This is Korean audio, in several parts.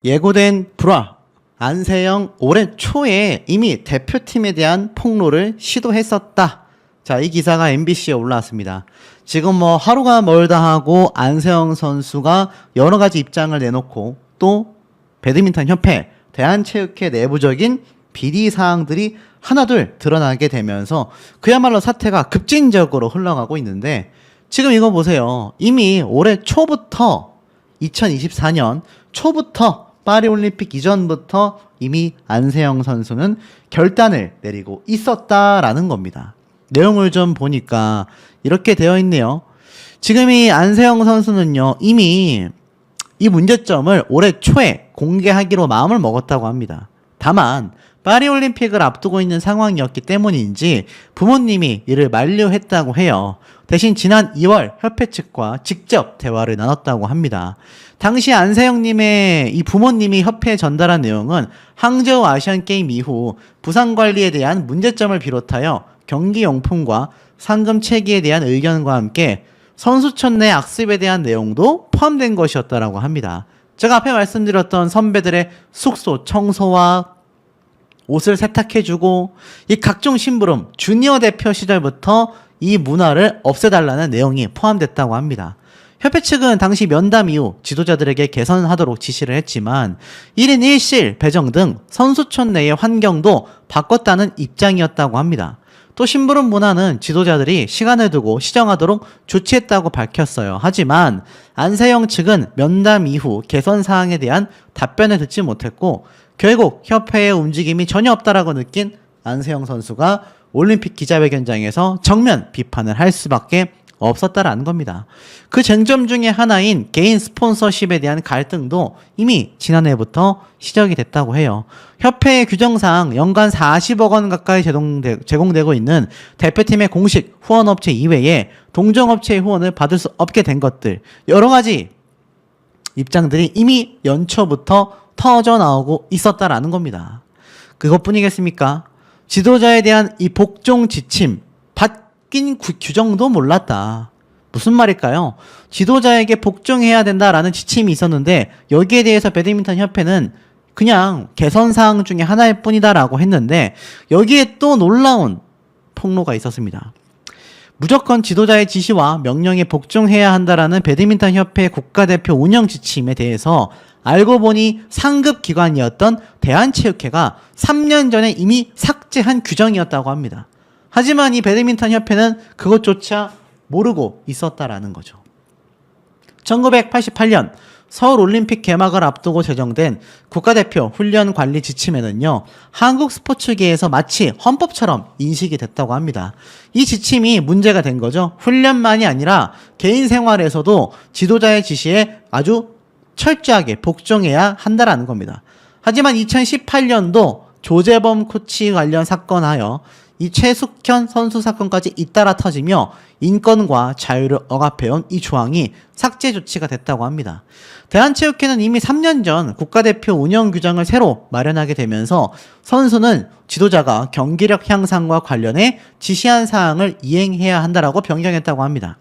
예고된 불화. 안세영 올해 초에 이미 대표팀에 대한 폭로를 시도했었다. 자, 이 기사가 MBC에 올라왔습니다. 지금 하루가 멀다 하고 안세영 선수가 여러 가지 입장을 내놓고 또 배드민턴 협회, 대한체육회 내부적인 비리 사항들이 하나둘 드러나게 되면서 그야말로 사태가 급진적으로 흘러가고 있는데, 지금 이거 보세요. 이미 올해 초부터 2024년 초부터 파리올림픽 이전부터 이미 안세영 선수는 결단을 내리고 있었다라는 겁니다. 내용을 좀 보니까 이렇게 되어 있네요. 지금 이 안세영 선수는요, 이미 이 문제점을 올해 초에 공개하기로 마음을 먹었다고 합니다. 다만 파리올림픽을 앞두고 있는 상황이었기 때문인지 부모님이 이를 만류했다고 해요. 대신 지난 2월 협회 측과 직접 대화를 나눴다고 합니다. 당시 안세영님의 이 부모님이 협회에 전달한 내용은 항저우 아시안게임 이후 부상 관리에 대한 문제점을 비롯하여 경기용품과 상금 체계에 대한 의견과 함께 선수촌 내 악습에 대한 내용도 포함된 것이었다고 합니다. 제가 앞에 말씀드렸던 선배들의 숙소 청소와 옷을 세탁해주고 이 각종 심부름, 주니어 대표 시절부터 이 문화를 없애달라는 내용이 포함됐다고 합니다. 협회 측은 당시 면담 이후 지도자들에게 개선하도록 지시를 했지만 1인 1실 배정 등 선수촌 내의 환경도 바꿨다는 입장이었다고 합니다. 또 심부름 문화는 지도자들이 시간을 두고 시정하도록 조치했다고 밝혔어요. 하지만 안세영 측은 면담 이후 개선 사항에 대한 답변을 듣지 못했고 결국 협회의 움직임이 전혀 없다라고 느낀 안세영 선수가 올림픽 기자회견장에서 정면 비판을 할 수밖에 없었다라는 겁니다. 그 쟁점 중에 하나인 개인 스폰서십에 대한 갈등도 이미 지난해부터 시작이 됐다고 해요. 협회의 규정상 연간 40억 원 가까이 제공되고 있는 대표팀의 공식 후원업체 이외에 동종업체의 후원을 받을 수 없게 된 것들, 여러 가지 입장들이 이미 연초부터 터져 나오고 있었다라는 겁니다. 그것뿐이겠습니까? 지도자에 대한 이 복종 지침, 바뀐 규정도 몰랐다. 무슨 말일까요? 지도자에게 복종해야 된다라는 지침이 있었는데 여기에 대해서 배드민턴 협회는 그냥 개선사항 중에 하나일 뿐이다라고 했는데 여기에 또 놀라운 폭로가 있었습니다. 무조건 지도자의 지시와 명령에 복종해야 한다라는 배드민턴 협회 국가대표 운영 지침에 대해서 알고 보니 상급 기관이었던 대한체육회가 3년 전에 이미 삭제한 규정이었다고 합니다. 하지만 이 배드민턴 협회는 그것조차 모르고 있었다라는 거죠. 1988년 서울올림픽 개막을 앞두고 제정된 국가대표 훈련 관리 지침에는요, 한국 스포츠계에서 마치 헌법처럼 인식이 됐다고 합니다. 이 지침이 문제가 된 거죠. 훈련만이 아니라 개인 생활에서도 지도자의 지시에 아주 철저하게 복종해야 한다라는 겁니다. 하지만 2018년도 조재범 코치 관련 사건하여 이 최숙현 선수 사건까지 잇따라 터지며 인권과 자유를 억압해온 이 조항이 삭제 조치가 됐다고 합니다. 대한체육회는 이미 3년 전 국가대표 운영 규정을 새로 마련하게 되면서 선수는 지도자가 경기력 향상과 관련해 지시한 사항을 이행해야 한다라고 변경했다고 합니다.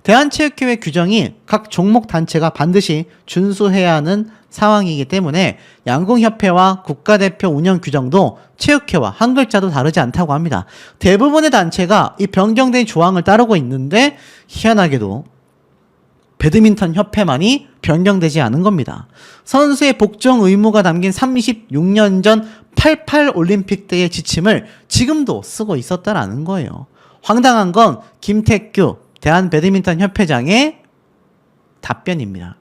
대한체육회 규정이 각 종목 단체가 반드시 준수해야 하는 상황이기 때문에 양궁협회와 국가대표 운영 규정도 체육회와 한 글자도 다르지 않다고 합니다. 대부분의 단체가 이 변경된 조항을 따르고 있는데 희한하게도 배드민턴 협회만이 변경되지 않은 겁니다. 선수의 복종 의무가 담긴 36년 전 88 올림픽 때의 지침을 지금도 쓰고 있었다라는 거예요. 황당한 건 김태규 대한배드민턴 협회장의 답변입니다.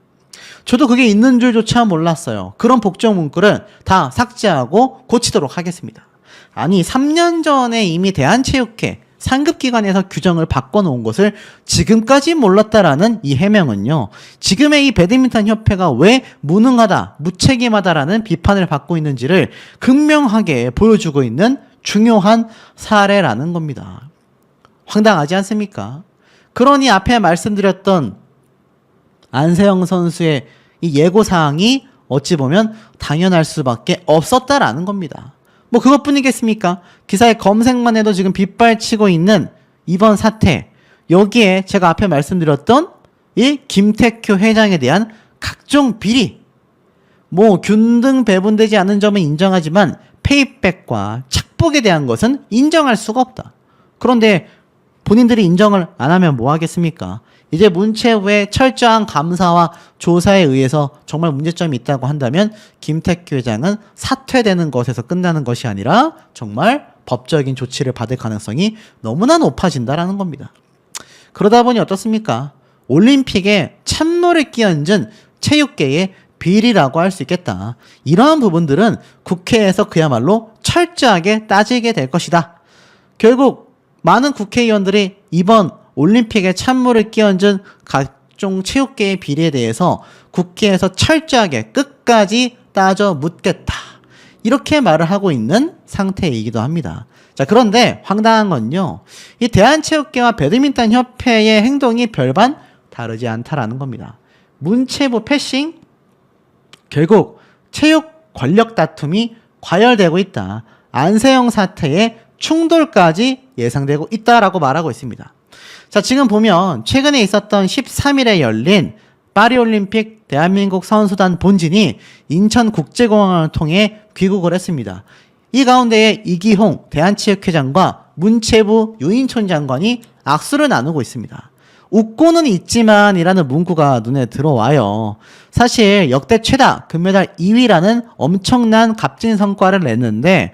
저도 그게 있는 줄조차 몰랐어요. 그런 복종 문구를 다 삭제하고 고치도록 하겠습니다. 아니 3년 전에 이미 대한체육회 상급기관에서 규정을 바꿔놓은 것을 지금까지 몰랐다라는 이 해명은요, 지금의 이 배드민턴 협회가 왜 무능하다, 무책임하다라는 비판을 받고 있는지를 극명하게 보여주고 있는 중요한 사례라는 겁니다. 황당하지 않습니까? 그러니 앞에 말씀드렸던 안세영 선수의 이 예고사항이 어찌 보면 당연할 수밖에 없었다라는 겁니다. 뭐 그것뿐이겠습니까? 기사의 검색만 해도 지금 빗발치고 있는 이번 사태, 여기에 제가 앞에 말씀드렸던 이 김태규 회장에 대한 각종 비리, 뭐 균등 배분되지 않은 점은 인정하지만 페이백과 착복에 대한 것은 인정할 수가 없다. 그런데 본인들이 인정을 안 하면 뭐 하겠습니까? 이제 문체부의 철저한 감사와 조사에 의해서 정말 문제점이 있다고 한다면 김태규 회장은 사퇴되는 것에서 끝나는 것이 아니라 정말 법적인 조치를 받을 가능성이 너무나 높아진다라는 겁니다. 그러다 보니 어떻습니까? 올림픽에 참모를 끼얹은 체육계의 비리라고 할 수 있겠다. 이러한 부분들은 국회에서 그야말로 철저하게 따지게 될 것이다. 결국 많은 국회의원들이 이번 올림픽에 찬물을 끼얹은 각종 체육계의 비리에 대해서 국회에서 철저하게 끝까지 따져 묻겠다. 이렇게 말을 하고 있는 상태이기도 합니다. 자, 그런데 황당한 건요. 이 대한체육계와 배드민턴 협회의 행동이 별반 다르지 않다라는 겁니다. 문체부 패싱? 결국 체육 권력 다툼이 과열되고 있다. 안세영 사태의 충돌까지 예상되고 있다라고 말하고 있습니다. 자, 지금 보면 최근에 있었던 13일에 열린 파리올림픽 대한민국 선수단 본진이 인천국제공항을 통해 귀국을 했습니다. 이 가운데에 이기홍 대한체육회장과 문체부 유인촌 장관이 악수를 나누고 있습니다. 웃고는 있지만이라는 문구가 눈에 들어와요. 사실 역대 최다 금메달 2위라는 엄청난 값진 성과를 냈는데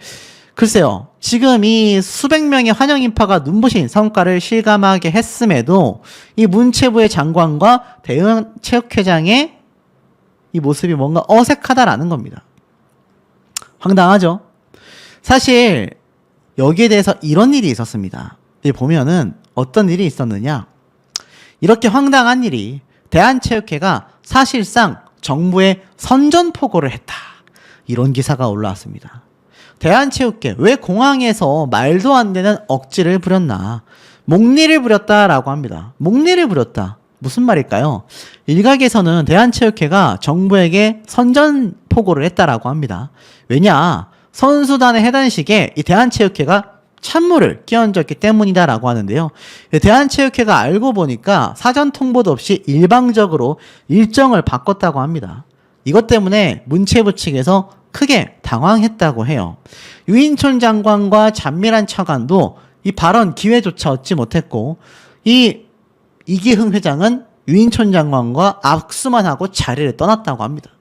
글쎄요. 지금 이 수백 명의 환영 인파가 눈부신 성과를 실감하게 했음에도 이 문체부의 장관과 대한체육회장의 이 모습이 뭔가 어색하다라는 겁니다. 황당하죠? 사실 여기에 대해서 이런 일이 있었습니다. 여기 보면은 어떤 일이 있었느냐? 이렇게 황당한 일이 대한체육회가 사실상 정부에 선전포고를 했다. 이런 기사가 올라왔습니다. 대한체육회 왜 공항에서 말도 안 되는 억지를 부렸나? 목리를 부렸다라고 합니다. 목리를 부렸다. 무슨 말일까요? 일각에서는 대한체육회가 정부에게 선전포고를 했다라고 합니다. 왜냐? 선수단의 해단식에 이 대한체육회가 찬물을 끼얹었기 때문이다라고 하는데요. 대한체육회가 알고 보니까 사전 통보도 없이 일방적으로 일정을 바꿨다고 합니다. 이것 때문에 문체부 측에서 크게 당황했다고 해요. 유인촌 장관과 잔밀한 차관도 이 발언 기회조차 얻지 못했고 이기흥 회장은 유인촌 장관과 악수만 하고 자리를 떠났다고 합니다.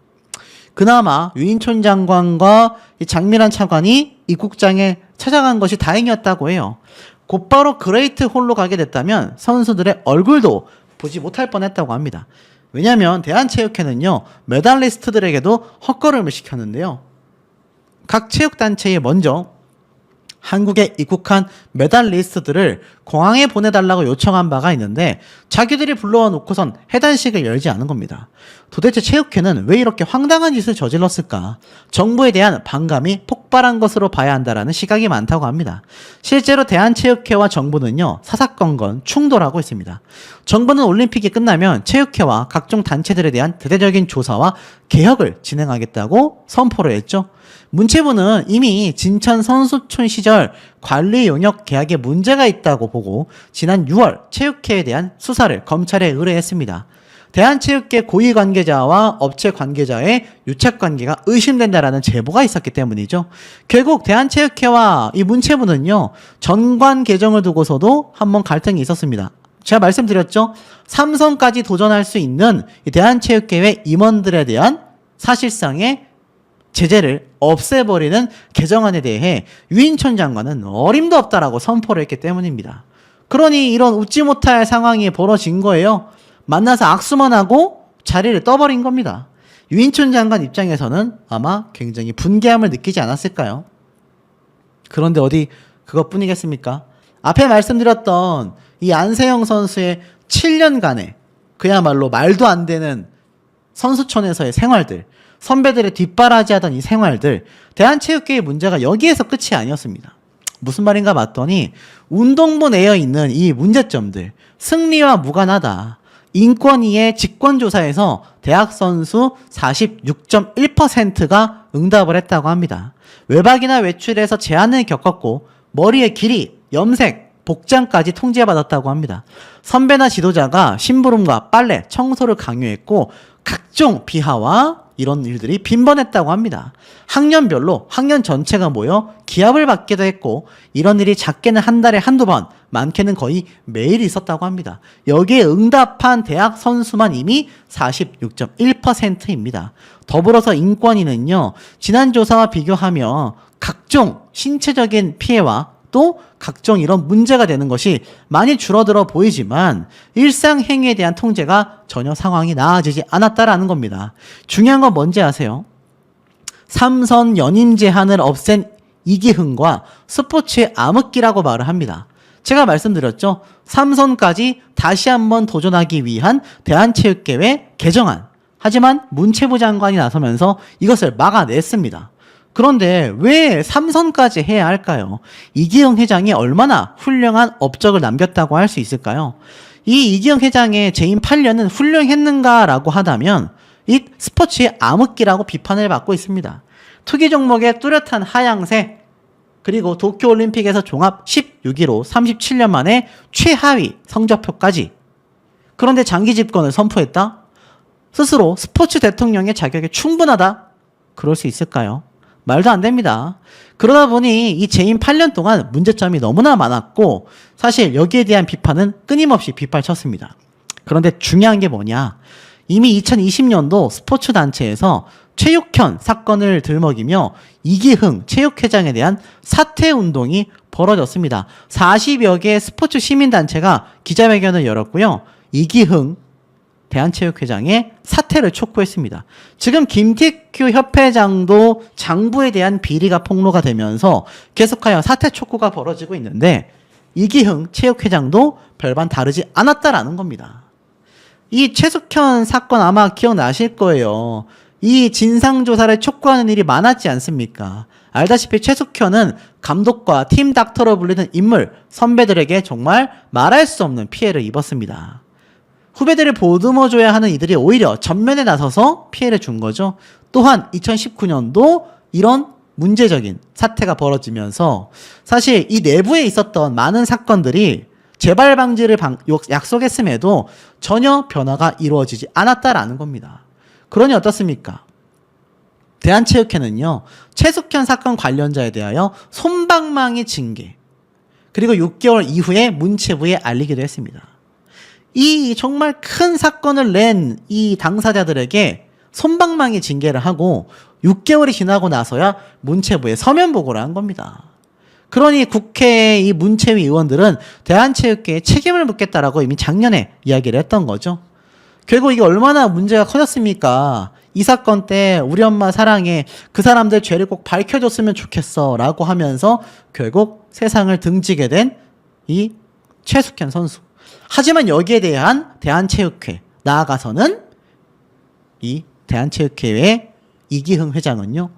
그나마 유인촌 장관과 이 장밀한 차관이 입국장에 찾아간 것이 다행이었다고 해요. 곧바로 그레이트 홀로 가게 됐다면 선수들의 얼굴도 보지 못할 뻔했다고 합니다. 왜냐하면 대한체육회는요 메달리스트들에게도 헛걸음을 시켰는데요. 각 체육단체에 먼저 한국에 입국한 메달리스트들을 공항에 보내달라고 요청한 바가 있는데 자기들이 불러와 놓고선 해단식을 열지 않은 겁니다. 도대체 체육회는 왜 이렇게 황당한 짓을 저질렀을까? 정부에 대한 반감이 폭발한 것으로 봐야 한다라는 시각이 많다고 합니다. 실제로 대한체육회와 정부는요 사사건건 충돌하고 있습니다. 정부는 올림픽이 끝나면 체육회와 각종 단체들에 대한 대대적인 조사와 개혁을 진행하겠다고 선포를 했죠. 문체부는 이미 진천 선수촌 시절 관리 용역 계약에 문제가 있다고 보고 지난 6월 체육회에 대한 수사를 검찰에 의뢰했습니다. 대한체육회 고위 관계자와 업체 관계자의 유착 관계가 의심된다라는 제보가 있었기 때문이죠. 결국 대한체육회와 이 문체부는요 전관 개정을 두고서도 한번 갈등이 있었습니다. 제가 말씀드렸죠. 삼성까지 도전할 수 있는 이 대한체육회의 임원들에 대한 사실상의 제재를 없애버리는 개정안에 대해 유인촌 장관은 어림도 없다라고 선포를 했기 때문입니다. 그러니 이런 웃지 못할 상황이 벌어진 거예요. 만나서 악수만 하고 자리를 떠버린 겁니다. 유인촌 장관 입장에서는 아마 굉장히 분개함을 느끼지 않았을까요? 그런데 어디 그것뿐이겠습니까? 앞에 말씀드렸던 이 안세영 선수의 7년간의 그야말로 말도 안 되는 선수촌에서의 생활들, 선배들의 뒷바라지하던 이 생활들, 대한체육계의 문제가 여기에서 끝이 아니었습니다. 무슨 말인가 봤더니 운동부 내에 있는 이 문제점들, 승리와 무관하다. 인권위의 직권조사에서 대학선수 46.1%가 응답을 했다고 합니다. 외박이나 외출에서 제한을 겪었고 머리의 길이, 염색, 복장까지 통제받았다고 합니다. 선배나 지도자가 심부름과 빨래, 청소를 강요했고 각종 비하와 이런 일들이 빈번했다고 합니다. 학년별로 학년 전체가 모여 기합을 받기도 했고 이런 일이 작게는 한 달에 한두 번, 많게는 거의 매일 있었다고 합니다. 여기에 응답한 대학 선수만 이미 46.1%입니다. 더불어서 인권위는요, 지난 조사와 비교하며 각종 신체적인 피해와 또 각종 이런 문제가 되는 것이 많이 줄어들어 보이지만 일상 행위에 대한 통제가 전혀 상황이 나아지지 않았다라는 겁니다. 중요한 건 뭔지 아세요? 삼선 연임 제한을 없앤 이기흥과 스포츠의 암흑기라고 말을 합니다. 제가 말씀드렸죠. 3선까지 다시 한번 도전하기 위한 대한체육계획 개정안. 하지만 문체부 장관이 나서면서 이것을 막아냈습니다. 그런데 왜 3선까지 해야 할까요? 이기흥 회장이 얼마나 훌륭한 업적을 남겼다고 할 수 있을까요? 이 이기흥 회장의 재임 8년은 훌륭했는가라고 하다면 이 스포츠의 암흑기라고 비판을 받고 있습니다. 투기 종목의 뚜렷한 하향세, 그리고 도쿄올림픽에서 종합 16위로 37년 만에 최하위 성적표까지. 그런데 장기 집권을 선포했다? 스스로 스포츠 대통령의 자격에 충분하다? 그럴 수 있을까요? 말도 안 됩니다. 그러다 보니 이 재임 8년 동안 문제점이 너무나 많았고 사실 여기에 대한 비판은 끊임없이 빗발쳤습니다. 그런데 중요한 게 뭐냐? 이미 2020년도 스포츠 단체에서 최육현 사건을 들먹이며 이기흥 체육회장에 대한 사퇴 운동이 벌어졌습니다. 40여 개의 스포츠 시민단체가 기자회견을 열었고요. 이기흥 대한체육회장의 사퇴를 촉구했습니다. 지금 김태규 협회장도 장부에 대한 비리가 폭로가 되면서 계속하여 사퇴 촉구가 벌어지고 있는데 이기흥 체육회장도 별반 다르지 않았다라는 겁니다. 이 최숙현 사건 아마 기억나실 거예요. 이 진상조사를 촉구하는 일이 많았지 않습니까? 알다시피 최숙현은 감독과 팀 닥터로 불리는 인물, 선배들에게 정말 말할 수 없는 피해를 입었습니다. 후배들을 보듬어줘야 하는 이들이 오히려 전면에 나서서 피해를 준 거죠. 또한 2019년도 이런 문제적인 사태가 벌어지면서 사실 이 내부에 있었던 많은 사건들이 재발 방지를 약속했음에도 전혀 변화가 이루어지지 않았다라는 겁니다. 그러니 어떻습니까? 대한체육회는요, 최숙현 사건 관련자에 대하여 솜방망이 징계, 그리고 6개월 이후에 문체부에 알리기도 했습니다. 이 정말 큰 사건을 낸 이 당사자들에게 솜방망이 징계를 하고 6개월이 지나고 나서야 문체부에 서면 보고를 한 겁니다. 그러니 국회 이 문체위 의원들은 대한체육회에 책임을 묻겠다라고 이미 작년에 이야기를 했던 거죠. 결국 이게 얼마나 문제가 커졌습니까? 이 사건 때 우리 엄마 사랑해, 그 사람들 죄를 꼭 밝혀줬으면 좋겠어 라고 하면서 결국 세상을 등지게 된 이 최숙현 선수. 하지만 여기에 대한 대한체육회, 나아가서는 이 대한체육회의 이기흥 회장은요,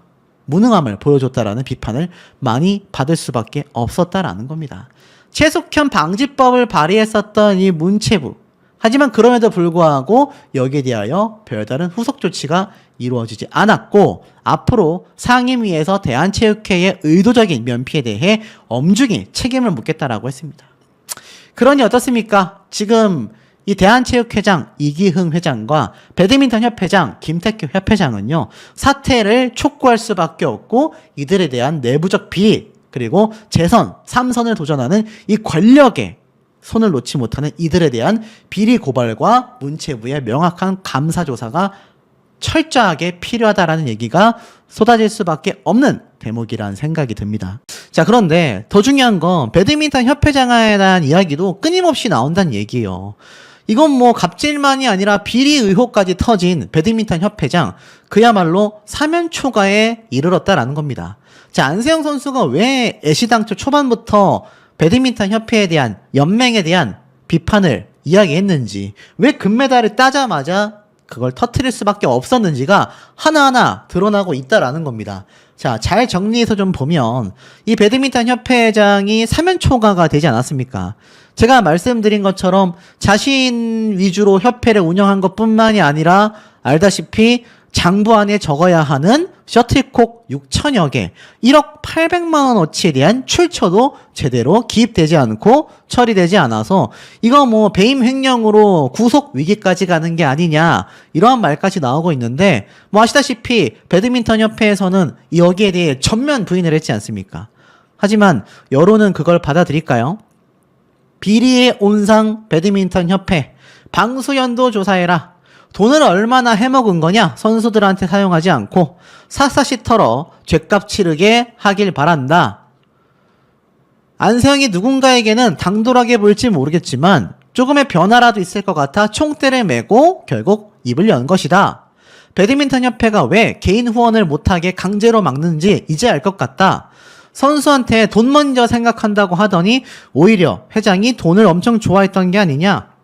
무능함을 보여줬다라는 비판을 많이 받을 수밖에 없었다라는 겁니다. 최숙현 방지법을 발의했었던 이 문체부, 하지만 그럼에도 불구하고 여기에 대하여 별다른 후속 조치가 이루어지지 않았고 앞으로 상임위에서 대한체육회의 의도적인 면피에 대해 엄중히 책임을 묻겠다라고 했습니다. 그러니 어떻습니까? 지금 이 대한체육회장 이기흥 회장과 배드민턴 협회장 김태규 협회장은요, 사퇴를 촉구할 수밖에 없고 이들에 대한 내부적 비리, 그리고 재선, 3선을 도전하는 이 권력에 손을 놓지 못하는 이들에 대한 비리 고발과 문체부의 명확한 감사 조사가 철저하게 필요하다라는 얘기가 쏟아질 수밖에 없는 대목이라는 생각이 듭니다. 자, 그런데 더 중요한 건 배드민턴 협회장에 대한 이야기도 끊임없이 나온다는 얘기예요. 이건 뭐 갑질만이 아니라 비리 의혹까지 터진 배드민턴 협회장, 그야말로 사면 초과에 이르렀다라는 겁니다. 자, 안세영 선수가 왜 애시당초 초반부터 배드민턴 협회에 대한, 연맹에 대한 비판을 이야기했는지, 왜 금메달을 따자마자 그걸 터트릴 수밖에 없었는지가 하나하나 드러나고 있다라는 겁니다. 자, 잘 정리해서 좀 보면 이 배드민턴 협회장이 사면 초과가 되지 않았습니까? 제가 말씀드린 것처럼 자신 위주로 협회를 운영한 것뿐만이 아니라 알다시피 장부안에 적어야 하는 셔틀콕 6천여 개, 1억 800만 원어치에 대한 출처도 제대로 기입되지 않고 처리되지 않아서 이거 뭐 배임 횡령으로 구속 위기까지 가는 게 아니냐 이러한 말까지 나오고 있는데 뭐 아시다시피 배드민턴 협회에서는 여기에 대해 전면 부인을 했지 않습니까? 하지만 여론은 그걸 받아들일까요? 비리의 온상 배드민턴 협회 방수연도 조사해라. 돈을 얼마나 해먹은 거냐? 선수들한테 사용하지 않고 샅샅이 털어 죗값 치르게 하길 바란다. 안세영이 누군가에게는 당돌하게 보일지 모르겠지만 조금의 변화라도 있을 것 같아 총대를 메고 결국 입을 연 것이다. 배드민턴 협회가 왜 개인 후원을 못하게 강제로 막는지 이제 알 것 같다. 선수한테 돈 먼저 생각한다고 하더니 오히려 회장이 돈을 엄청 좋아했던 게 아니냐?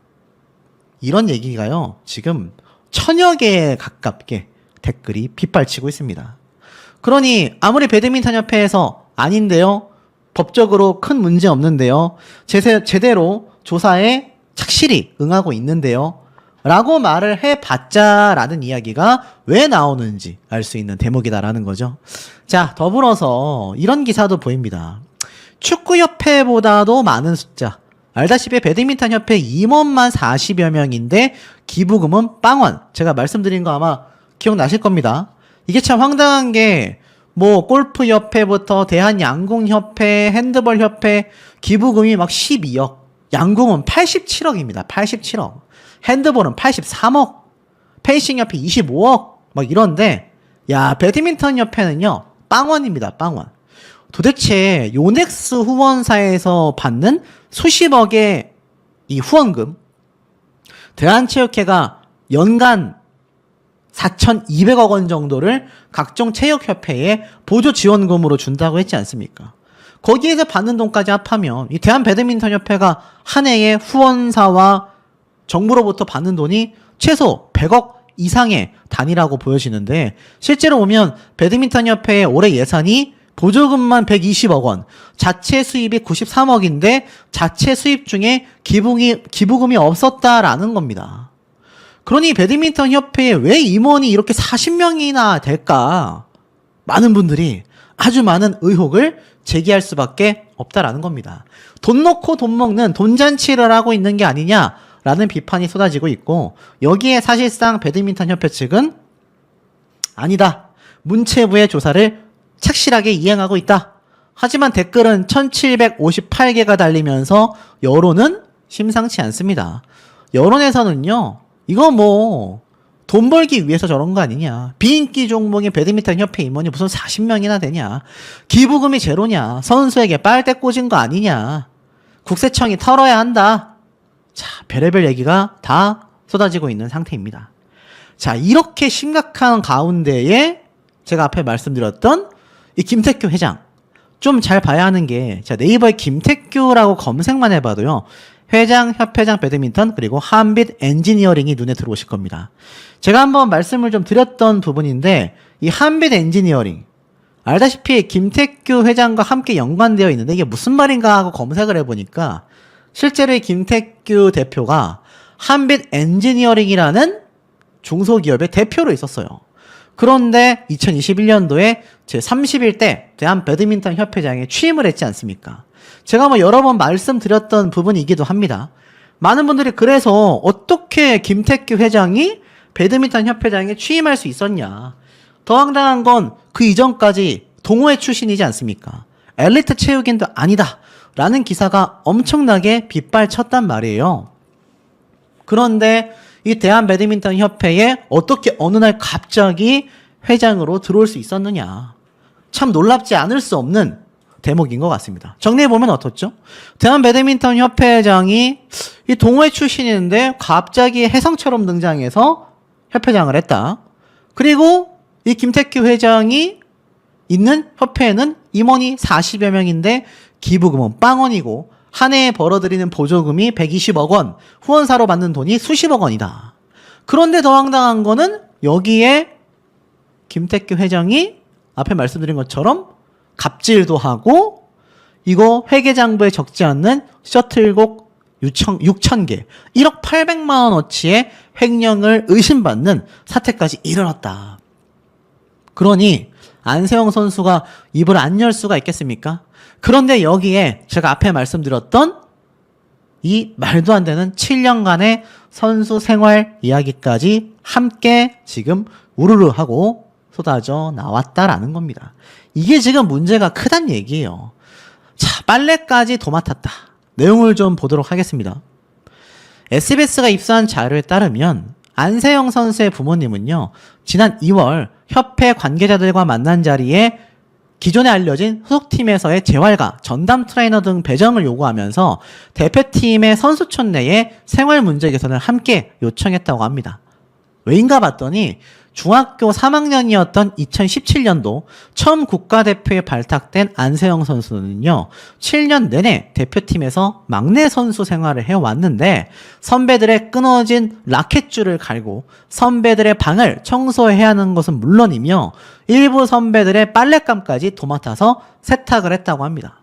이런 얘기가요, 지금 1000여 개에 가깝게 댓글이 빗발치고 있습니다. 그러니 아무리 배드민턴 협회에서 아닌데요, 법적으로 큰 문제 없는데요, 제대로 조사에 착실히 응하고 있는데요 라고 말을 해봤자 라는 이야기가 왜 나오는지 알 수 있는 대목이다라는 거죠. 자, 더불어서 이런 기사도 보입니다. 축구협회보다도 많은 숫자. 알다시피 배드민턴 협회 임원만 40여 명인데 기부금은 빵원. 제가 말씀드린 거 아마 기억나실 겁니다. 이게 참 황당한 게 뭐 골프협회부터 대한양궁협회, 핸드볼협회 기부금이 막 12억, 양궁은 87억입니다. 87억. 핸드볼은 83억, 펜싱협회 25억 막 이런데 야, 배드민턴 협회는요 빵원입니다. 빵원. 도대체 요넥스 후원사에서 받는 수십억의 이 후원금, 대한체육회가 연간 4,200억 원 정도를 각종 체육협회에 보조 지원금으로 준다고 했지 않습니까? 거기에서 받는 돈까지 합하면 이 대한배드민턴협회가 한 해에 후원사와 정부로부터 받는 돈이 최소 100억 이상의 단위라고 보여지는데 실제로 보면 배드민턴협회의 올해 예산이 보조금만 120억 원, 자체 수입이 93억인데 자체 수입 중에 기부금이 없었다라는 겁니다. 그러니 배드민턴 협회에 왜 임원이 이렇게 40명이나 될까? 많은 분들이 아주 많은 의혹을 제기할 수밖에 없다라는 겁니다. 돈 넣고 돈 먹는 돈잔치를 하고 있는 게 아니냐라는 비판이 쏟아지고 있고 여기에 사실상 배드민턴 협회 측은 아니다. 문체부의 조사를 착실하게 이행하고 있다. 하지만 댓글은 1758개가 달리면서 여론은 심상치 않습니다. 여론에서는요. 이거 뭐 돈 벌기 위해서 저런 거 아니냐. 비인기 종목의 배드민턴 협회 임원이 무슨 40명이나 되냐. 기부금이 제로냐. 선수에게 빨대 꽂은 거 아니냐. 국세청이 털어야 한다. 자, 별의별 얘기가 다 쏟아지고 있는 상태입니다. 자, 이렇게 심각한 가운데에 제가 앞에 말씀드렸던 이 김태규 회장 좀 잘 봐야 하는 게 자, 네이버에 김태규라고 검색만 해봐도요. 회장, 협회장 배드민턴 그리고 한빛 엔지니어링이 눈에 들어오실 겁니다. 제가 한번 말씀을 좀 드렸던 부분인데 이 한빛 엔지니어링 알다시피 김태규 회장과 함께 연관되어 있는데 이게 무슨 말인가 하고 검색을 해보니까 실제로 이 김태규 대표가 한빛 엔지니어링이라는 중소기업의 대표로 있었어요. 그런데 2021년도에 제31대 대한배드민턴 협회장에 취임을 했지 않습니까? 제가 뭐 여러 번 말씀드렸던 부분이기도 합니다. 많은 분들이 그래서 어떻게 김태규 회장이 배드민턴 협회장에 취임할 수 있었냐. 더 황당한 건 그 이전까지 동호회 출신이지 않습니까? 엘리트 체육인도 아니다. 라는 기사가 엄청나게 빗발쳤단 말이에요. 그런데 이 대한배드민턴 협회에 어떻게 어느 날 갑자기 회장으로 들어올 수 있었느냐. 참 놀랍지 않을 수 없는 대목인 것 같습니다. 정리해보면 어떻죠? 대한배드민턴 협회장이 이 동호회 출신인데 갑자기 혜성처럼 등장해서 협회장을 했다. 그리고 이 김태규 회장이 있는 협회에는 임원이 40여 명인데 기부금은 빵원이고 한 해에 벌어들이는 보조금이 120억 원, 후원사로 받는 돈이 수십억 원이다. 그런데 더 황당한 거는 여기에 김태규 회장이 앞에 말씀드린 것처럼 갑질도 하고 이거 회계장부에 적지 않는 셔틀콕 6,000개, 1억 800만 원어치의 횡령을 의심받는 사태까지 일어났다. 그러니 안세영 선수가 입을 안 열 수가 있겠습니까? 그런데 여기에 제가 앞에 말씀드렸던 이 말도 안 되는 7년간의 선수 생활 이야기까지 함께 지금 우르르 하고 쏟아져 나왔다라는 겁니다. 이게 지금 문제가 크단 얘기예요. 자, 빨래까지 도맡았다. 내용을 좀 보도록 하겠습니다. SBS가 입수한 자료에 따르면 안세영 선수의 부모님은요, 지난 2월 협회 관계자들과 만난 자리에 기존에 알려진 소속팀에서의 재활과 전담 트레이너 등 배정을 요구하면서 대표팀의 선수촌 내에 생활 문제 개선을 함께 요청했다고 합니다. 왜인가 봤더니 중학교 3학년이었던 2017년도 처음 국가대표에 발탁된 안세영 선수는요, 7년 내내 대표팀에서 막내 선수 생활을 해왔는데 선배들의 끊어진 라켓줄을 갈고 선배들의 방을 청소해야 하는 것은 물론이며 일부 선배들의 빨랫감까지 도맡아서 세탁을 했다고 합니다.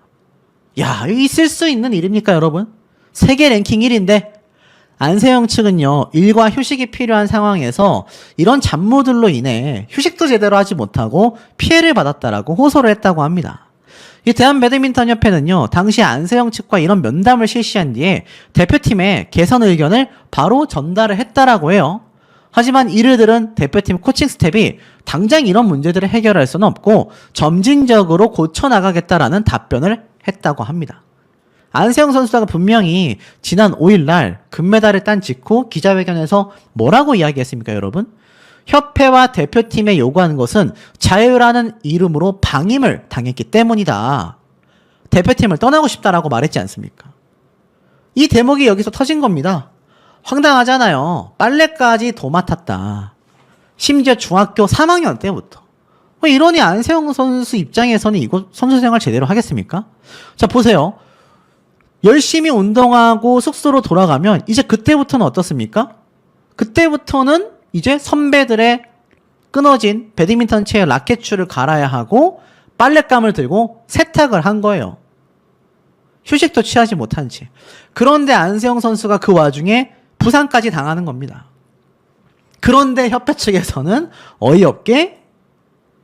야, 있을 수 있는 일입니까, 여러분? 세계 랭킹 1위인데 안세영 측은요, 일과 휴식이 필요한 상황에서 이런 잡무들로 인해 휴식도 제대로 하지 못하고 피해를 받았다라고 호소를 했다고 합니다. 이 대한배드민턴협회는요, 당시 안세영 측과 이런 면담을 실시한 뒤에 대표팀에 개선 의견을 바로 전달을 했다라고 해요. 하지만 이를 들은 대표팀 코칭 스텝이 당장 이런 문제들을 해결할 수는 없고 점진적으로 고쳐나가겠다라는 답변을 했다고 합니다. 안세영 선수가 분명히 지난 5일날 금메달을 딴 직후 기자회견에서 뭐라고 이야기했습니까, 여러분? 협회와 대표팀에 요구하는 것은 자유라는 이름으로 방임을 당했기 때문이다. 대표팀을 떠나고 싶다라고 말했지 않습니까? 이 대목이 여기서 터진 겁니다. 황당하잖아요. 빨래까지 도맡았다. 심지어 중학교 3학년 때부터. 이러니 안세영 선수 입장에서는 이거 선수 생활 제대로 하겠습니까? 자, 보세요. 열심히 운동하고 숙소로 돌아가면 이제 그때부터는 어떻습니까? 그때부터는 이제 선배들의 끊어진 배드민턴 채의 라켓줄을 갈아야 하고 빨랫감을 들고 세탁을 한 거예요. 휴식도 취하지 못한 채. 그런데 안세영 선수가 그 와중에 부상까지 당하는 겁니다. 그런데 협회 측에서는 어이없게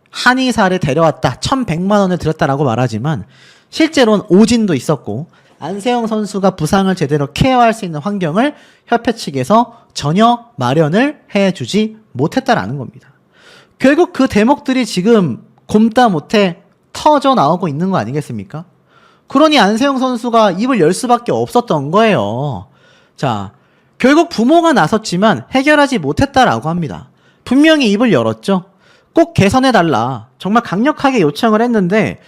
한의사를 데려왔다. 1,100만 원을 들였다라고 말하지만 실제로는 오진도 있었고 안세영 선수가 부상을 제대로 케어할 수 있는 환경을 협회 측에서 전혀 마련을 해주지 못했다라는 겁니다. 결국 그 대목들이 지금 곰다 못해 터져 나오고 있는 거 아니겠습니까? 그러니 안세영 선수가 입을 열 수밖에 없었던 거예요. 자, 결국 부모가 나섰지만 해결하지 못했다라고 합니다. 분명히 입을 열었죠. 꼭 개선해달라. 정말 강력하게 요청을 했는데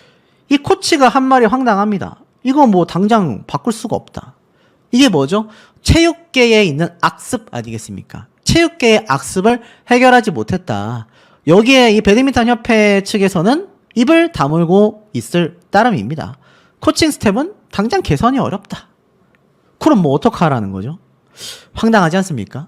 이 코치가 한 말이 황당합니다. 이거 뭐 당장 바꿀 수가 없다. 이게 뭐죠? 체육계에 있는 악습 아니겠습니까? 체육계의 악습을 해결하지 못했다. 여기에 이 배드민턴 협회 측에서는 입을 다물고 있을 따름입니다. 코칭 스텝은 당장 개선이 어렵다. 그럼 뭐 어떡하라는 거죠? 황당하지 않습니까?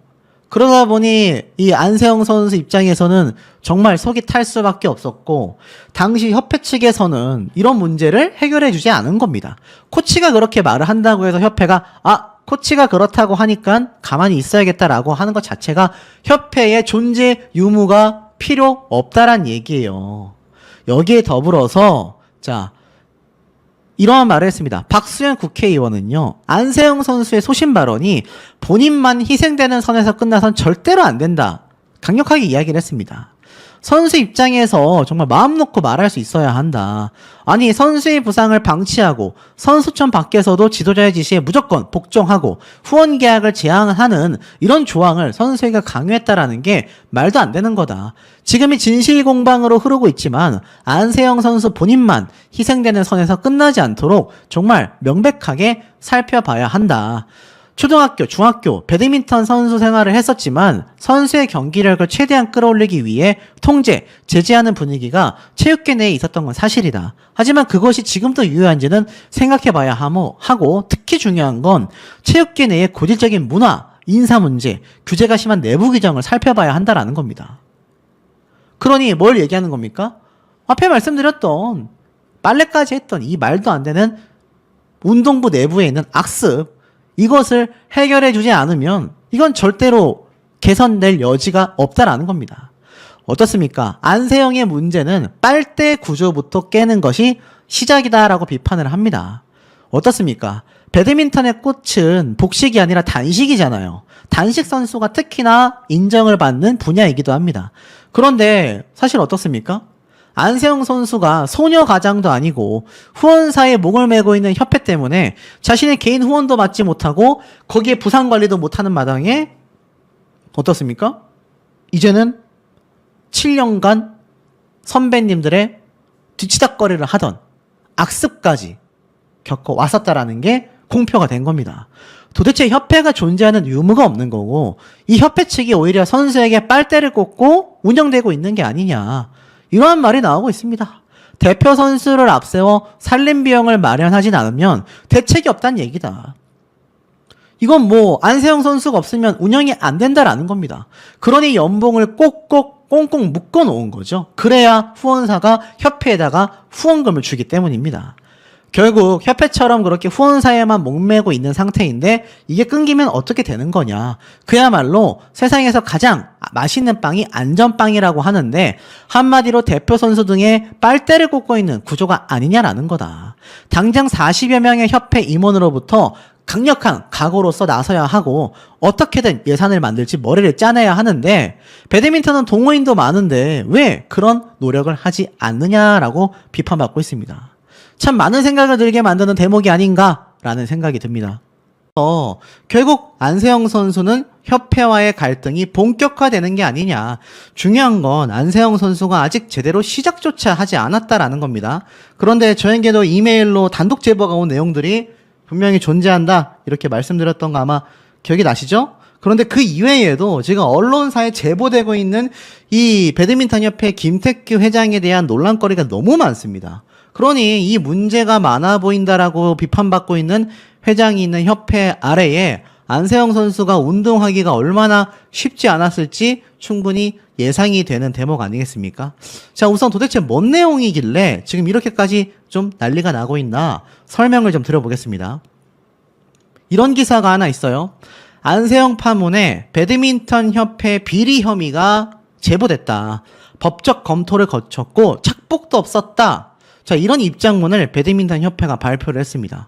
그러다 보니 이 안세영 선수 입장에서는 정말 속이 탈 수밖에 없었고 당시 협회 측에서는 이런 문제를 해결해 주지 않은 겁니다. 코치가 그렇게 말을 한다고 해서 협회가 코치가 그렇다고 하니까 가만히 있어야겠다라고 하는 것 자체가 협회의 존재 유무가 필요 없다란 얘기예요. 여기에 더불어서 자, 이러한 말을 했습니다. 박수현 국회의원은요, 안세영 선수의 소신 발언이 본인만 희생되는 선에서 끝나선 절대로 안 된다. 강력하게 이야기를 했습니다. 선수 입장에서 정말 마음 놓고 말할 수 있어야 한다. 아니, 선수의 부상을 방치하고 선수촌 밖에서도 지도자의 지시에 무조건 복종하고 후원 계약을 제한하는 이런 조항을 선수에게 강요했다라는 게 말도 안 되는 거다. 지금이 진실공방으로 흐르고 있지만 안세영 선수 본인만 희생되는 선에서 끝나지 않도록 정말 명백하게 살펴봐야 한다. 초등학교, 중학교, 배드민턴 선수 생활을 했었지만 선수의 경기력을 최대한 끌어올리기 위해 통제, 제재하는 분위기가 체육계 내에 있었던 건 사실이다. 하지만 그것이 지금도 유효한지는 생각해봐야 하고 특히 중요한 건 체육계 내의 고질적인 문화, 인사 문제, 규제가 심한 내부 규정을 살펴봐야 한다라는 겁니다. 그러니 뭘 얘기하는 겁니까? 앞에 말씀드렸던 빨래까지 했던 이 말도 안 되는 운동부 내부에 있는 악습, 이것을 해결해 주지 않으면 이건 절대로 개선될 여지가 없다라는 겁니다. 어떻습니까? 안세영의 문제는 빨대 구조부터 깨는 것이 시작이다라고 비판을 합니다. 어떻습니까? 배드민턴의 꽃은 복식이 아니라 단식이잖아요. 단식 선수가 특히나 인정을 받는 분야이기도 합니다. 그런데 사실 어떻습니까? 안세영 선수가 소녀 가장도 아니고 후원사에 목을 메고 있는 협회 때문에 자신의 개인 후원도 받지 못하고 거기에 부상 관리도 못하는 마당에 어떻습니까? 이제는 7년간 선배님들의 뒤치다꺼리를 하던 악습까지 겪어왔었다라는 게 공표가 된 겁니다. 도대체 협회가 존재하는 의무가 없는 거고 이 협회 측이 오히려 선수에게 빨대를 꽂고 운영되고 있는 게 아니냐, 이러한 말이 나오고 있습니다. 대표 선수를 앞세워 살림 비용을 마련하진 않으면 대책이 없다는 얘기다. 이건 뭐 안세영 선수가 없으면 운영이 안 된다라는 겁니다. 그러니 연봉을 꼭꼭 꽁꽁 묶어 놓은 거죠. 그래야 후원사가 협회에다가 후원금을 주기 때문입니다. 결국 협회처럼 그렇게 후원사에만 목매고 있는 상태인데 이게 끊기면 어떻게 되는 거냐. 그야말로 세상에서 가장 맛있는 빵이 안전빵이라고 하는데 한마디로 대표 선수 등에 빨대를 꽂고 있는 구조가 아니냐라는 거다. 당장 40여 명의 협회 임원으로부터 강력한 각오로서 나서야 하고 어떻게든 예산을 만들지 머리를 짜내야 하는데 배드민턴은 동호인도 많은데 왜 그런 노력을 하지 않느냐라고 비판받고 있습니다. 참 많은 생각을 들게 만드는 대목이 아닌가라는 생각이 듭니다. 결국 안세영 선수는 협회와의 갈등이 본격화되는 게 아니냐. 중요한 건 안세영 선수가 아직 제대로 시작조차 하지 않았다라는 겁니다. 그런데 저에게도 이메일로 단독 제보가 온 내용들이 분명히 존재한다 이렇게 말씀드렸던 거 아마 기억이 나시죠? 그런데 그 이외에도 지금 언론사에 제보되고 있는 이 배드민턴 협회 김태규 회장에 대한 논란거리가 너무 많습니다. 그러니 이 문제가 많아 보인다라고 비판받고 있는 회장이 있는 협회 아래에 안세영 선수가 운동하기가 얼마나 쉽지 않았을지 충분히 예상이 되는 대목 아니겠습니까? 자, 우선 도대체 뭔 내용이길래 지금 이렇게까지 좀 난리가 나고 있나 설명을 좀 드려보겠습니다. 이런 기사가 하나 있어요. 안세영 파문에 배드민턴 협회 비리 혐의가 제보됐다. 법적 검토를 거쳤고 착복도 없었다. 자, 이런 입장문을 배드민턴 협회가 발표를 했습니다.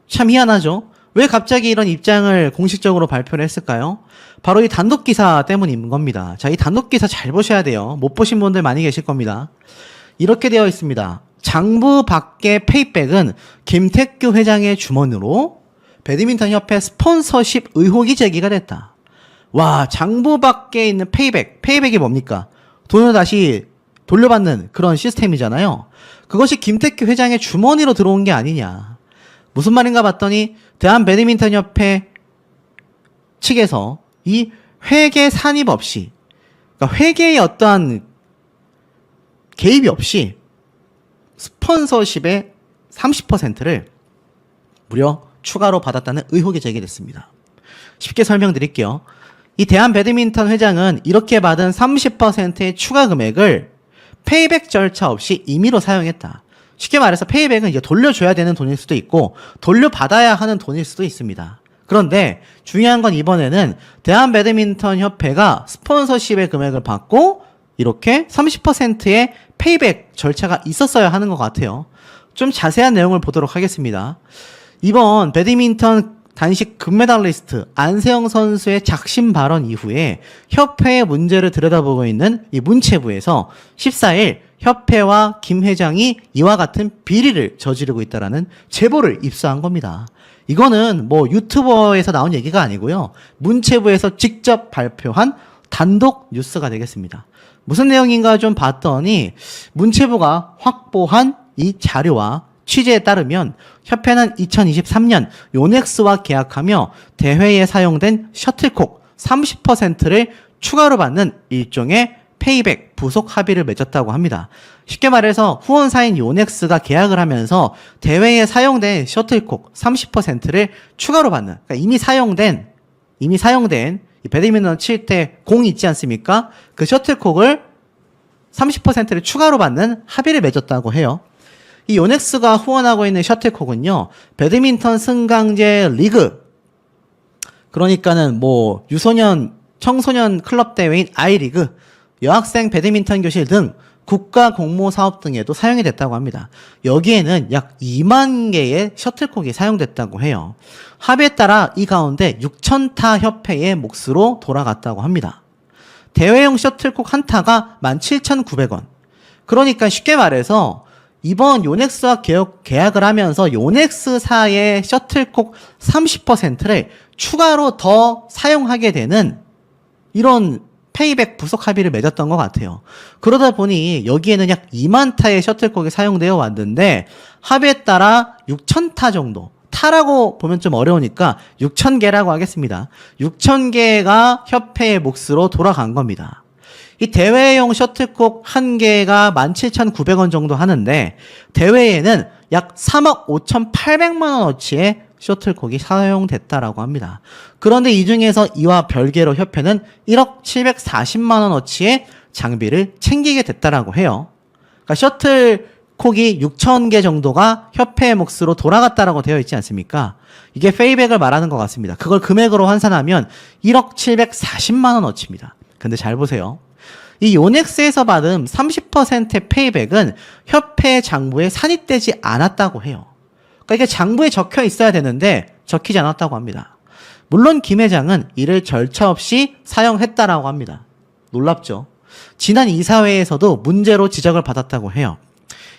참 희한하죠? 왜 갑자기 이런 입장을 공식적으로 발표를 했을까요? 바로 이 단독 기사 때문인 겁니다. 자, 이 단독 기사 잘 보셔야 돼요. 못 보신 분들 많이 계실 겁니다. 이렇게 되어 있습니다. 장부 밖의 페이백은 김태규 회장의 주머니로 배드민턴 협회 스폰서십 의혹이 제기가 됐다. 와, 장부 밖에 있는 페이백이 뭡니까? 돈을 다시 돌려받는 그런 시스템이잖아요. 그것이 김태규 회장의 주머니로 들어온 게 아니냐. 무슨 말인가 봤더니 대한배드민턴협회 측에서 이 회계 산입 없이, 그러니까 회계의 어떠한 개입이 없이 스폰서십의 30%를 무려 추가로 받았다는 의혹이 제기됐습니다. 쉽게 설명드릴게요. 이 대한배드민턴 회장은 이렇게 받은 30%의 추가 금액을 페이백 절차 없이 임의로 사용했다. 쉽게 말해서 페이백은 이제 돌려줘야 되는 돈일 수도 있고 돌려받아야 하는 돈일 수도 있습니다. 그런데 중요한 건 이번에는 대한배드민턴 협회가 스폰서십의 금액을 받고 이렇게 30%의 페이백 절차가 있었어야 하는 것 같아요. 좀 자세한 내용을 보도록 하겠습니다. 이번 배드민턴 단식 금메달리스트 안세영 선수의 작심 발언 이후에 협회의 문제를 들여다보고 있는 이 문체부에서 14일 협회와 김 회장이 이와 같은 비리를 저지르고 있다라는 제보를 입수한 겁니다. 이거는 뭐 유튜버에서 나온 얘기가 아니고요. 문체부에서 직접 발표한 단독 뉴스가 되겠습니다. 무슨 내용인가 좀 봤더니 문체부가 확보한 이 자료와 취재에 따르면 협회는 2023년 요넥스와 계약하며 대회에 사용된 셔틀콕 30%를 추가로 받는 일종의 페이백 부속 합의를 맺었다고 합니다. 쉽게 말해서 후원사인 요넥스가 계약을 하면서 대회에 사용된 셔틀콕 30%를 추가로 받는, 그러니까 이미 사용된 이 배드민턴 칠 때 공 있지 않습니까? 그 셔틀콕을 30%를 추가로 받는 합의를 맺었다고 해요. 이 요넥스가 후원하고 있는 셔틀콕은요, 배드민턴 승강제 리그, 그러니까는 뭐 유소년, 청소년 클럽 대회인 아이리그, 여학생 배드민턴 교실 등 국가 공모 사업 등에도 사용이 됐다고 합니다. 여기에는 약 2만 개의 셔틀콕이 사용됐다고 해요. 합의에 따라 이 가운데 6,000타 협회의 몫으로 돌아갔다고 합니다. 대회용 셔틀콕 한 타가 17,900원. 그러니까 쉽게 말해서 이번 요넥스와 계약을 하면서 요넥스사의 셔틀콕 30%를 추가로 더 사용하게 되는 이런 페이백 부속 합의를 맺었던 것 같아요. 그러다 보니 여기에는 약 2만 타의 셔틀콕이 사용되어 왔는데 합의에 따라 6,000타 정도, 타라고 보면 좀 어려우니까 6,000개라고 하겠습니다. 6,000개가 협회의 몫으로 돌아간 겁니다. 이 대회용 셔틀콕 한 개가 17,900원 정도 하는데 대회에는 약 3억 5,800만 원어치의 셔틀콕이 사용됐다라고 합니다. 그런데 이 중에서 이와 별개로 협회는 1억 740만 원어치의 장비를 챙기게 됐다라고 해요. 그러니까 셔틀콕이 6,000개 정도가 협회의 몫으로 돌아갔다라고 되어 있지 않습니까? 이게 페이백을 말하는 것 같습니다. 그걸 금액으로 환산하면 1억 740만 원어치입니다. 근데 잘 보세요. 이 요넥스에서 받은 30%의 페이백은 협회 장부에 산입되지 않았다고 해요. 그러니까 이게 장부에 적혀 있어야 되는데 적히지 않았다고 합니다. 물론 김 회장은 이를 절차 없이 사용했다라고 합니다. 놀랍죠? 지난 이사회에서도 문제로 지적을 받았다고 해요.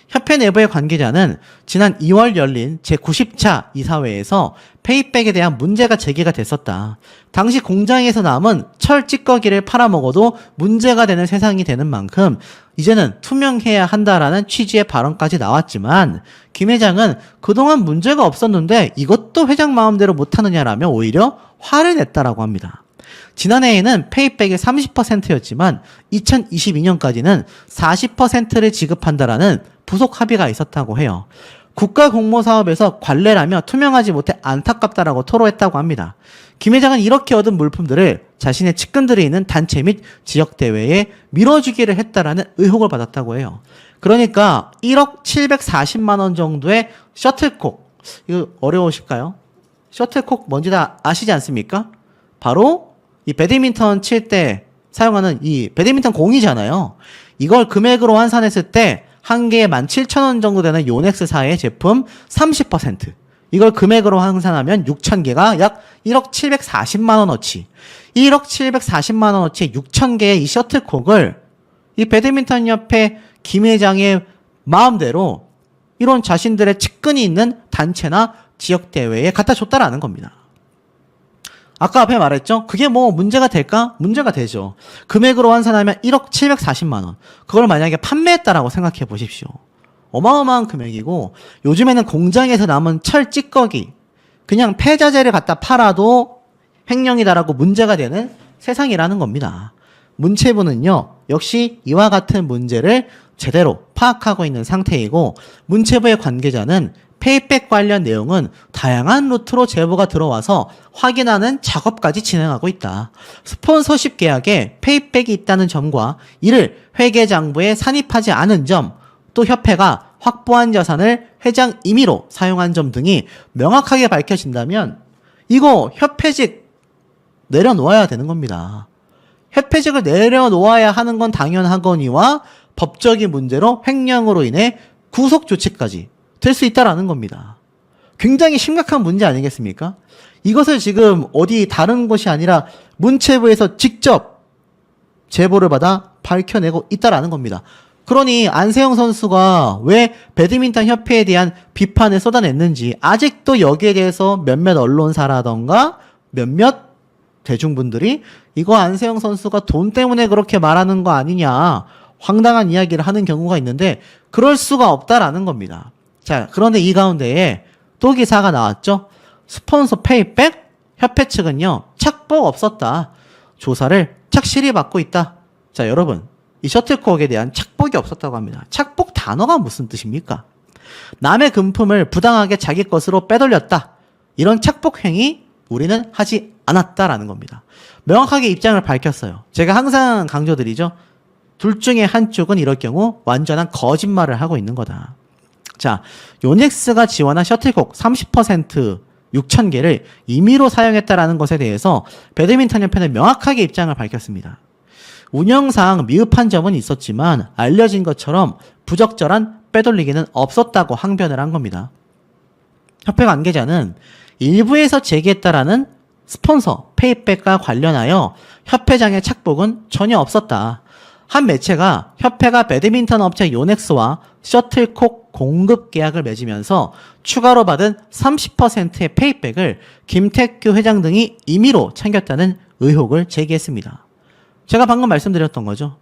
협회 내부의 관계자는 지난 2월 열린 제90차 이사회에서 페이백에 대한 문제가 제기가 됐었다. 당시 공장에서 남은 철 찌꺼기를 팔아먹어도 문제가 되는 세상이 되는 만큼 이제는 투명해야 한다라는 취지의 발언까지 나왔지만 김 회장은 그동안 문제가 없었는데 이것도 회장 마음대로 못하느냐라며 오히려 화를 냈다라고 합니다. 지난해에는 페이백이 30%였지만 2022년까지는 40%를 지급한다라는 부속 합의가 있었다고 해요. 국가 공모 사업에서 관례라며 투명하지 못해 안타깝다라고 토로했다고 합니다. 김 회장은 이렇게 얻은 물품들을 자신의 측근들이 있는 단체 및 지역 대회에 밀어주기를 했다라는 의혹을 받았다고 해요. 그러니까 1억 740만 원 정도의 셔틀콕, 이거 어려우실까요? 셔틀콕 뭔지 다 아시지 않습니까? 바로 이 배드민턴 칠 때 사용하는 이 배드민턴 공이잖아요. 이걸 금액으로 환산했을 때 한 개에 17,000원 정도 되는 요넥스사의 제품 30%. 이걸 금액으로 환산하면 6,000개가 약 1억 740만 원어치. 1억 740만 원어치의 6,000개의 이 셔틀콕을 이 배드민턴 협회 김 회장의 마음대로 이런 자신들의 측근이 있는 단체나 지역 대회에 갖다 줬다라는 겁니다. 아까 앞에 말했죠? 그게 뭐 문제가 될까? 문제가 되죠. 금액으로 환산하면 1억 740만 원. 그걸 만약에 판매했다라고 생각해 보십시오. 어마어마한 금액이고 요즘에는 공장에서 남은 철 찌꺼기 그냥 폐자재를 갖다 팔아도 횡령이다라고 문제가 되는 세상이라는 겁니다. 문체부는요. 역시 이와 같은 문제를 제대로 파악하고 있는 상태이고 문체부의 관계자는 페이백 관련 내용은 다양한 루트로 제보가 들어와서 확인하는 작업까지 진행하고 있다. 스폰서십 계약에 페이백이 있다는 점과 이를 회계장부에 산입하지 않은 점, 또 협회가 확보한 자산을 회장 임의로 사용한 점 등이 명확하게 밝혀진다면 이거 협회직 내려놓아야 되는 겁니다. 협회직을 내려놓아야 하는 건 당연하거니와 법적인 문제로 횡령으로 인해 구속 조치까지 될 수 있다라는 겁니다. 굉장히 심각한 문제 아니겠습니까? 이것을 지금 어디 다른 곳이 아니라 문체부에서 직접 제보를 받아 밝혀내고 있다라는 겁니다. 그러니 안세영 선수가 왜 배드민턴 협회에 대한 비판을 쏟아냈는지 아직도 여기에 대해서 몇몇 언론사라던가 몇몇 대중분들이 이거 안세영 선수가 돈 때문에 그렇게 말하는 거 아니냐 황당한 이야기를 하는 경우가 있는데 그럴 수가 없다라는 겁니다. 자, 그런데 이 가운데에 또 기사가 나왔죠. 스폰서 페이백? 협회 측은요. 착복 없었다. 조사를 착실히 받고 있다. 자, 여러분. 이 셔틀콕에 대한 착복이 없었다고 합니다. 착복 단어가 무슨 뜻입니까? 남의 금품을 부당하게 자기 것으로 빼돌렸다. 이런 착복 행위 우리는 하지 않았다라는 겁니다. 명확하게 입장을 밝혔어요. 제가 항상 강조드리죠. 둘 중에 한쪽은 이럴 경우 완전한 거짓말을 하고 있는 거다. 자, 요넥스가 지원한 셔틀콕 30% 6,000개를 임의로 사용했다라는 것에 대해서 배드민턴 협회는 명확하게 입장을 밝혔습니다. 운영상 미흡한 점은 있었지만 알려진 것처럼 부적절한 빼돌리기는 없었다고 항변을 한 겁니다. 협회 관계자는 일부에서 제기했다라는 스폰서 페이백과 관련하여 협회장의 착복은 전혀 없었다. 한 매체가 협회가 배드민턴 업체 요넥스와 셔틀콕 공급 계약을 맺으면서 추가로 받은 30%의 페이백을 김태규 회장 등이 임의로 챙겼다는 의혹을 제기했습니다. 제가 방금 말씀드렸던 거죠.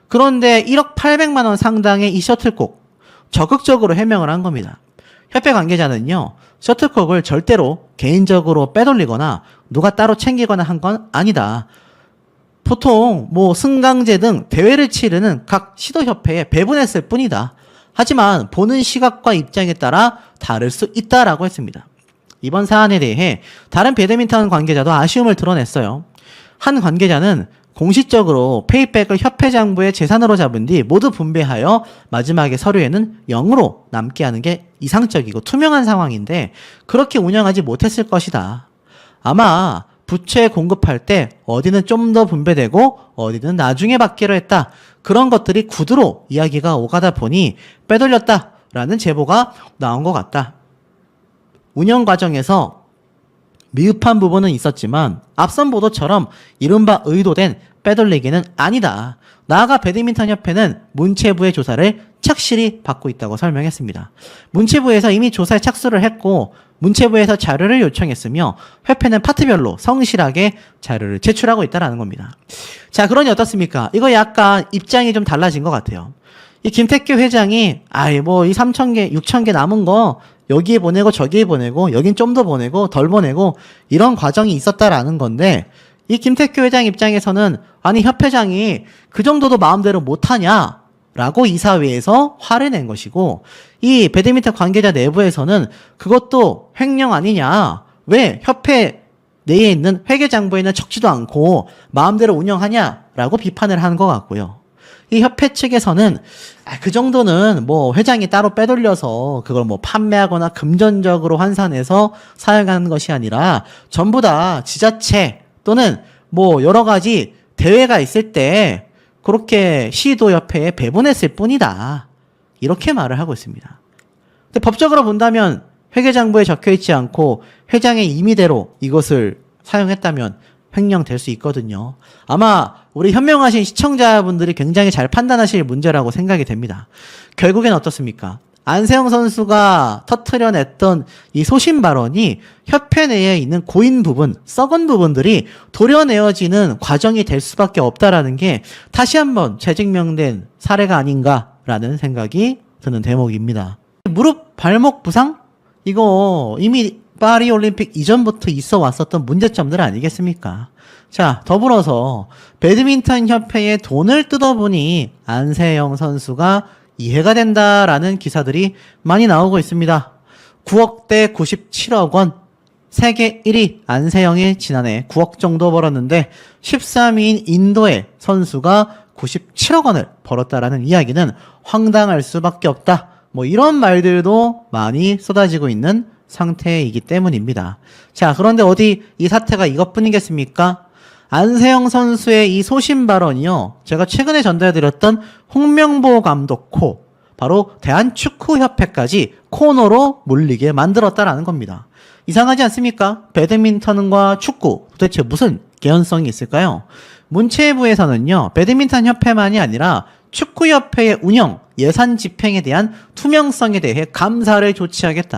그런데 1억 800만 원 상당의 이 셔틀콕 적극적으로 해명을 한 겁니다. 협회 관계자는요, 셔틀콕을 절대로 개인적으로 빼돌리거나 누가 따로 챙기거나 한 건 아니다. 보통 승강제 등 대회를 치르는 각 시도협회에 배분했을 뿐이다. 하지만 보는 시각과 입장에 따라 다를 수 있다라고 했습니다. 이번 사안에 대해 다른 배드민턴 관계자도 아쉬움을 드러냈어요. 한 관계자는 공식적으로 페이백을 협회장부의 재산으로 잡은 뒤 모두 분배하여 마지막에 서류에는 0으로 남게 하는 게 이상적이고 투명한 상황인데 그렇게 운영하지 못했을 것이다. 아마 부채 공급할 때 어디는 좀 더 분배되고 어디는 나중에 받기로 했다. 그런 것들이 구두로 이야기가 오가다 보니 빼돌렸다라는 제보가 나온 것 같다. 운영 과정에서 미흡한 부분은 있었지만 앞선 보도처럼 이른바 의도된 빼돌리기는 아니다. 나아가 배드민턴협회는 문체부의 조사를 착실히 받고 있다고 설명했습니다. 문체부에서 이미 조사에 착수를 했고 문체부에서 자료를 요청했으며 협회는 파트별로 성실하게 자료를 제출하고 있다는 겁니다. 자, 그러니 어떻습니까? 이거 약간 입장이 좀 달라진 것 같아요. 이 김태규 회장이 이 3,000개, 6,000개 남은 거 여기에 보내고 저기에 보내고 여긴 좀 더 보내고 덜 보내고 이런 과정이 있었다라는 건데 이 김태규 회장 입장에서는 아니 협회장이 그 정도도 마음대로 못하냐 라고 이사회에서 화를 낸 것이고 이 배드민턴 관계자 내부에서는 그것도 횡령 아니냐, 왜 협회 내에 있는 회계장부에는 적지도 않고 마음대로 운영하냐라고 비판을 한 것 같고요. 이 협회 측에서는 그 정도는 회장이 따로 빼돌려서 그걸 판매하거나 금전적으로 환산해서 사용하는 것이 아니라 전부 다 지자체 또는 여러 가지 대회가 있을 때 그렇게 시도협회에 배분했을 뿐이다. 이렇게 말을 하고 있습니다. 근데 법적으로 본다면 회계장부에 적혀있지 않고 회장의 임의대로 이것을 사용했다면 횡령될 수 있거든요. 아마 우리 현명하신 시청자분들이 굉장히 잘 판단하실 문제라고 생각이 됩니다. 결국엔 어떻습니까? 안세영 선수가 터트려냈던 이 소신 발언이 협회 내에 있는 고인 부분, 썩은 부분들이 도려내어지는 과정이 될 수밖에 없다라는 게 다시 한번 재증명된 사례가 아닌가라는 생각이 드는 대목입니다. 무릎, 발목 부상? 이거 이미 파리올림픽 이전부터 있어 왔었던 문제점들 아니겠습니까? 자, 더불어서 배드민턴 협회에 돈을 뜯어보니 안세영 선수가 이해가 된다라는 기사들이 많이 나오고 있습니다. 9억 대 97억 원. 세계 1위 안세영이 지난해 9억 정도 벌었는데 13위인 인도의 선수가 97억 원을 벌었다라는 이야기는 황당할 수밖에 없다. 이런 말들도 많이 쏟아지고 있는 상태이기 때문입니다. 자, 그런데 어디 이 사태가 이것뿐이겠습니까? 안세영 선수의 이 소신 발언이요, 제가 최근에 전달드렸던 홍명보 감독 코, 바로 대한축구협회까지 코너로 몰리게 만들었다라는 겁니다. 이상하지 않습니까? 배드민턴과 축구 도대체 무슨 개연성이 있을까요? 문체부에서는요, 배드민턴 협회만이 아니라 축구협회의 운영, 예산 집행에 대한 투명성에 대해 감사를 조치하겠다.